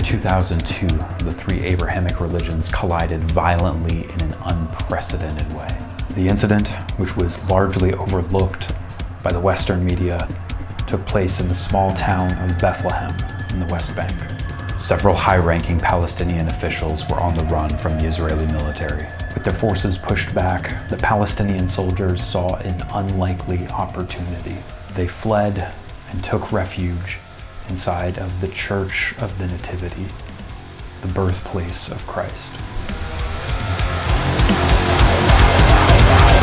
2002, the three Abrahamic religions collided violently in an unprecedented way. The incident, which was largely overlooked by the Western media, took place in the small town of Bethlehem in the West Bank. Several high-ranking Palestinian officials were on the run from the Israeli military. With their forces pushed back, the Palestinian soldiers saw an unlikely opportunity. They fled and took refuge inside of the Church of the Nativity, the birthplace of Christ.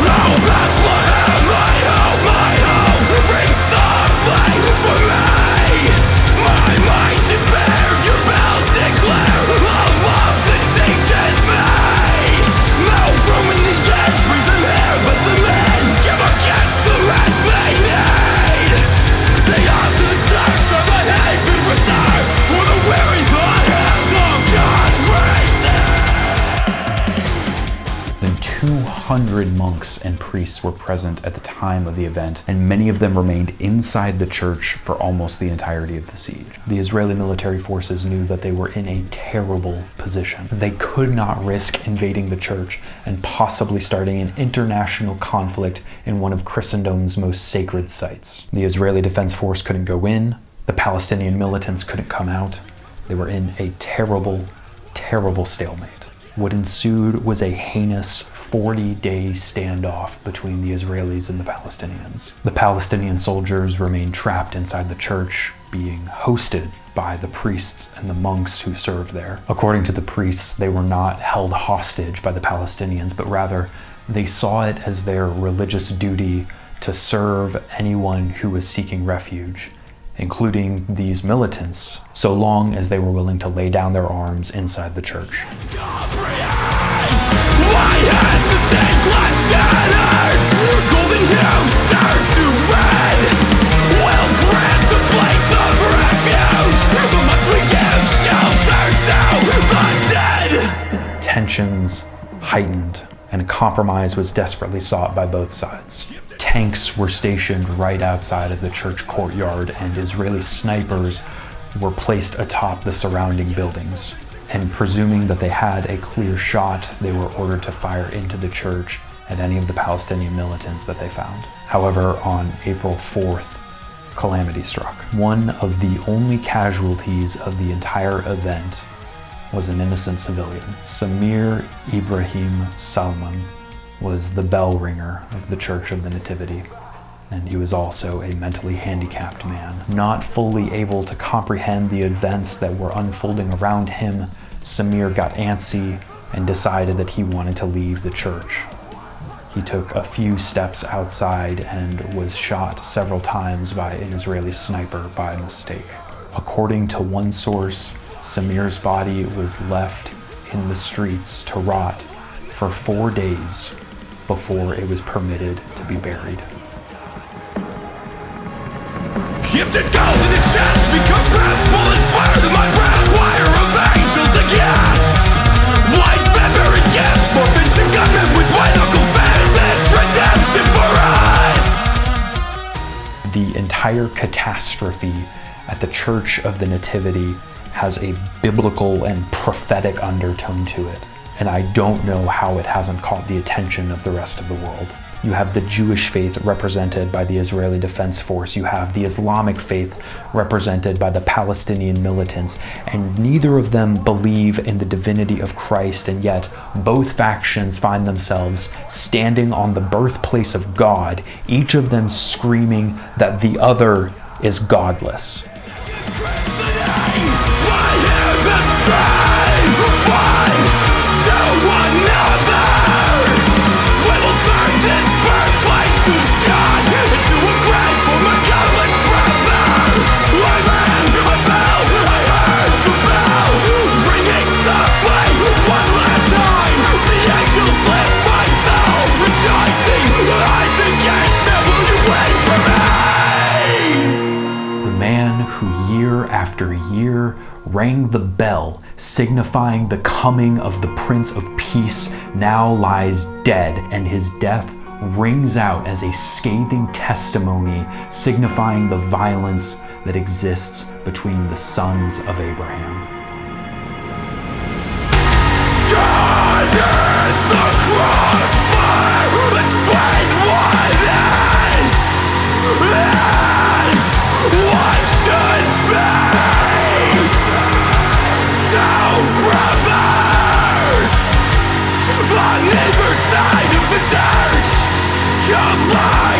Oh, Bethlehem, my home, ring softly for me. My mind's impaired, your bells declare a love that teaches me. No room in the end, bring them here, but the men give against the rest they need. They are to the church of the haven reserved for the weary, the hand of God's grace. Than 200 monks and priests were present at the time of the event, and many of them remained inside the church for almost the entirety of the siege. The Israeli military forces knew that they were in a terrible position. They could not risk invading the church and possibly starting an international conflict in one of Christendom's most sacred sites. The Israeli Defense Force couldn't go in, the Palestinian militants couldn't come out. They were in a terrible, terrible stalemate. What ensued was a heinous 40-day standoff between the Israelis and the Palestinians. The Palestinian soldiers remained trapped inside the church, being hosted by the priests and the monks who served there. According to the priests, they were not held hostage by the Palestinians, but rather they saw it as their religious duty to serve anyone who was seeking refuge, including these militants, so long as they were willing to lay down their arms inside the church. Why has the stained glass shattered? Golden hues turn to red. Will grant a place of refuge, but must we give shelter to the dead? Tensions heightened, and a compromise was desperately sought by both sides. Tanks were stationed right outside of the church courtyard, and Israeli snipers were placed atop the surrounding buildings. And presuming that they had a clear shot, they were ordered to fire into the church at any of the Palestinian militants that they found. However, on April 4th, calamity struck. One of the only casualties of the entire event was an innocent civilian. Samir Ibrahim Salman was the bell ringer of the Church of the Nativity, and he was also a mentally handicapped man. Not fully able to comprehend the events that were unfolding around him, Samir got antsy and decided that he wanted to leave the church. He took a few steps outside and was shot several times by an Israeli sniper by mistake. According to one source, Samir's body was left in the streets to rot for 4 days before it was permitted to be buried. Gifted gold in the chest becomes brass bullets fired in my brown wire of angels to gas. Wise men buried gifts, morphed into gunmen with white-knuckle business redemption for us. The entire catastrophe at the Church of the Nativity has a biblical and prophetic undertone to it, and I don't know how it hasn't caught the attention of the rest of the world. You have the Jewish faith represented by the Israeli Defense Force. You have the Islamic faith represented by the Palestinian militants, and neither of them believe in the divinity of Christ, and yet both factions find themselves standing on the birthplace of God, each of them screaming that the other is godless. After year rang the bell, signifying the coming of the Prince of Peace, now lies dead, and his death rings out as a scathing testimony signifying the violence that exists between the sons of Abraham. On either side of the church, your life